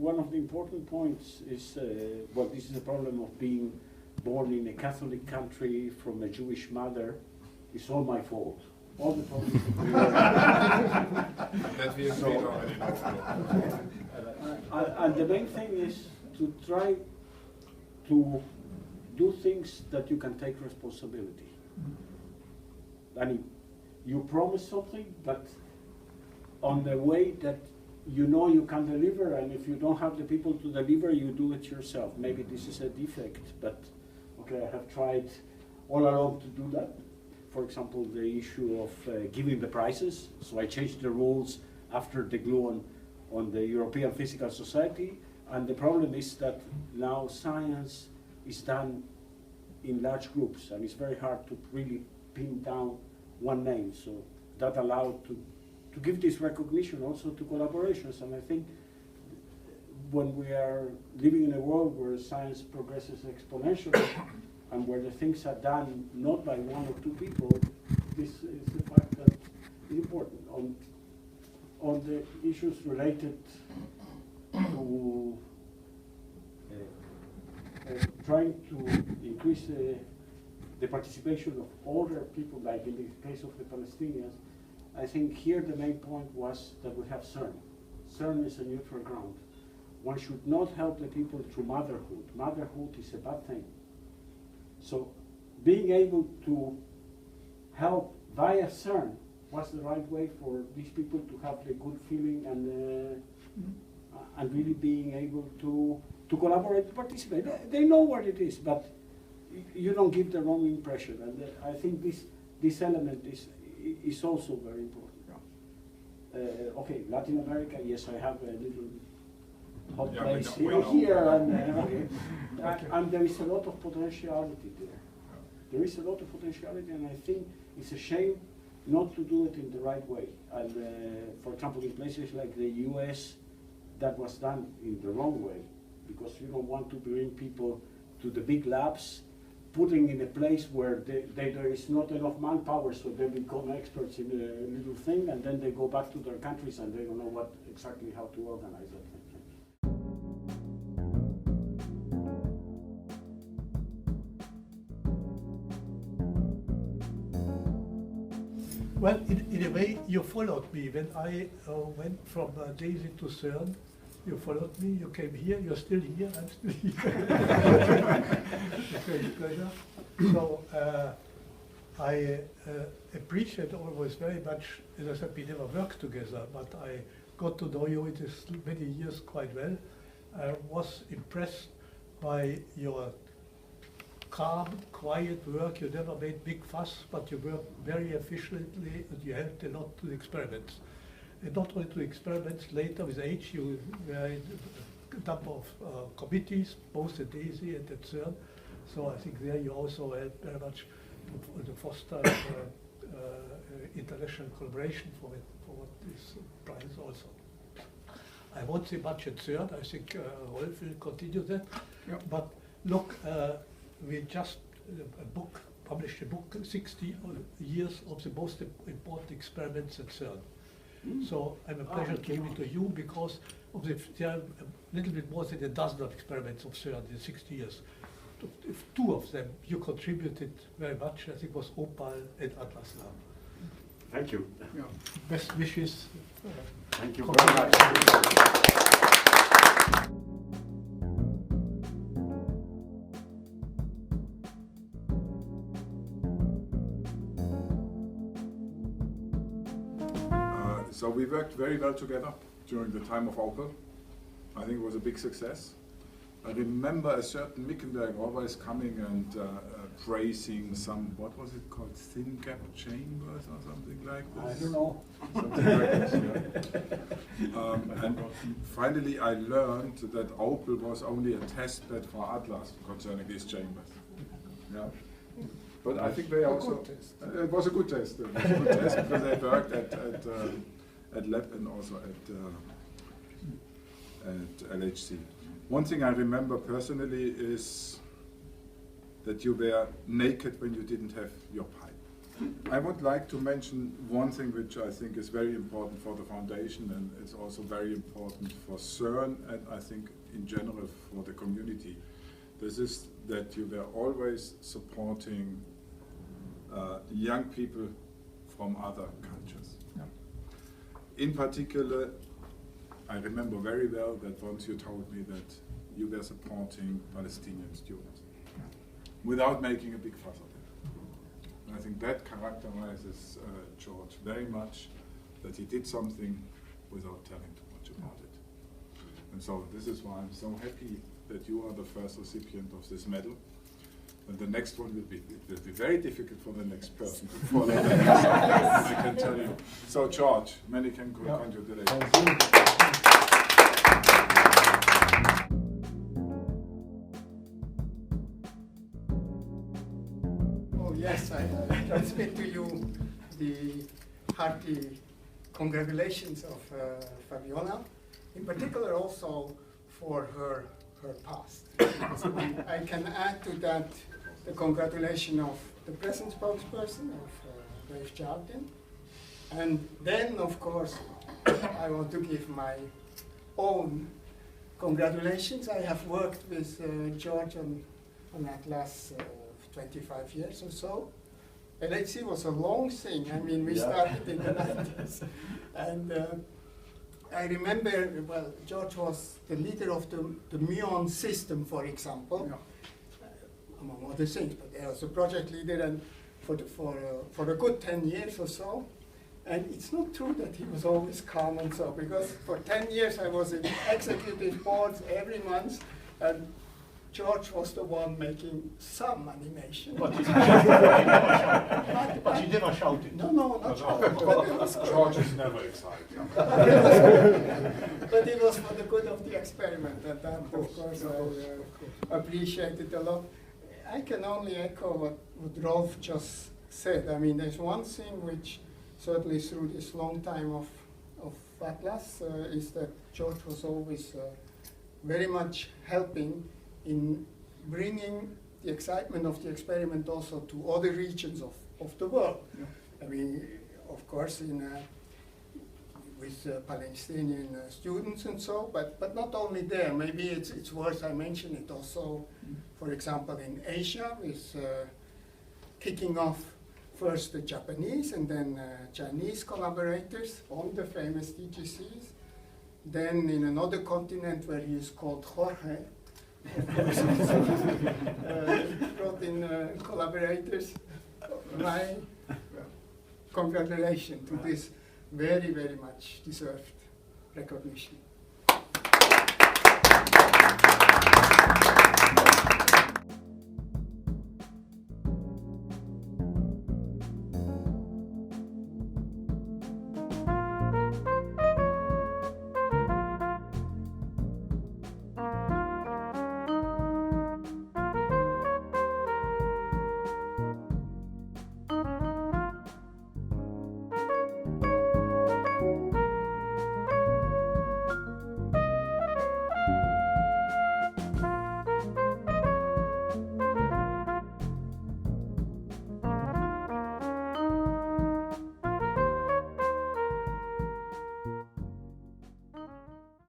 one of the important points is, well, this is a problem of being born in a Catholic country from a Jewish mother. It's all my fault. All the problems that we agreed already. And the main thing is to try to do things that you can take responsibility. I mean, you promise something, but on the way that you know you can deliver, and if you don't have the people to deliver, you do it yourself. Maybe this is a defect, but okay, I have tried all along to do that. For example, the issue of giving the prices. So I changed the rules after the glue on the European Physical Society, and the problem is that now science is done in large groups, and it's very hard to really pin down one name. So that allowed to give this recognition also to collaborations. And I think when we are living in a world where science progresses exponentially and where the things are done not by one or two people, this is the fact that is important. On the issues related to trying to increase the participation of older people, like in the case of the Palestinians, I think here the main point was that we have CERN. CERN is a neutral ground. One should not help the people through motherhood. Motherhood is a bad thing. So being able to help via CERN was the right way for these people to have the good feeling and really being able to collaborate, to participate. They know what it is, but you don't give the wrong impression. And I think this element is also very important. Okay, Latin America, yes, I have a little hot place here, and there is a lot of potentiality there. There is a lot of potentiality, and I think it's a shame not to do it in the right way. And for example, in places like the US, that was done in the wrong way, because you don't want to bring people to the big labs, putting in a place where there is not enough manpower, so they become experts in a little thing, and then they go back to their countries and they don't know exactly how to organize that thing. Well, in a way, you followed me. When I went from Daisy to CERN, you followed me, you came here, you're still here, I'm still here. It's a great pleasure. So I appreciate always very much, as I said, we never worked together, but I got to know you in this many years quite well. I was impressed by your calm, quiet work. You never made big fuss, but you worked very efficiently and you helped a lot to the experiments. And not only to experiments, later with age you were in a number of committees, both at DAISY and at CERN. So I think there you also helped very much to foster international collaboration for what this prize also. I won't say much at CERN. I think Rolf will continue that. Yep. But look, we just published a book, 60 years of the most important experiments at CERN. So I'm a pleasure to give it to you because there are a little bit more than a dozen of experiments of CERN in 60 years. Two of them you contributed very much. I think it was Opal and Atlas Lab. Thank you. Yeah. Best wishes. Thank you very much. So we worked very well together during the time of Opel. I think it was a big success. I remember a certain Mikenberg always coming and praising some, what was it called, thin gap chambers or something like this? I don't know. Something like this, yeah. And finally I learned that Opel was only a test bed for Atlas concerning these chambers. Yeah. But I think they also, it was a good test. It was a good test because they worked at lab and also at LHC. One thing I remember personally is that you were naked when you didn't have your pipe. I would like to mention one thing which I think is very important for the foundation, and it's also very important for CERN, and I think in general for the community. This is that you were always supporting young people from other cultures. Yeah. In particular, I remember very well that once you told me that you were supporting Palestinian students, without making a big fuss of it. And I think that characterizes George very much, that he did something without telling too much about it. And so this is why I'm so happy that you are the first recipient of this medal. And the next one will be very difficult for the next person to follow. I can tell you. So George, many congratulations. Oh yes, I transmit to you the hearty congratulations of Fabiola, in particular also for her past. I can add to that the congratulation of the present spokesperson of Rolf-Dieter. And then, of course, I want to give my own congratulations. I have worked with George on Atlas 25 years or so. LHC was a long thing. I mean, we started in the 90s. And I remember, well, George was the leader of the Muon system, for example, among other things, but he was a project leader and for a good 10 years or so. And it's not true that he was always calm and so, because for 10 years I was in executive boards every month, and George was the one making some animation. But you never shouted. No, not shouting. George is never excited. But it was for the good of the experiment, and that, of course, I appreciated a lot. I can only echo what Rolf just said. I mean, there's one thing which certainly through this long time of Atlas is that George was always very much helping in bringing the excitement of the experiment also to other regions of the world. Yeah. I mean, of course, with Palestinian students and so, but not only there. Maybe it's worth I mention it also, for example, in Asia, with kicking off first the Japanese and then Chinese collaborators on the famous DGCs. Then in another continent where he is called Jorge, of course, brought in collaborators. My congratulations to this very, very much deserved recognition.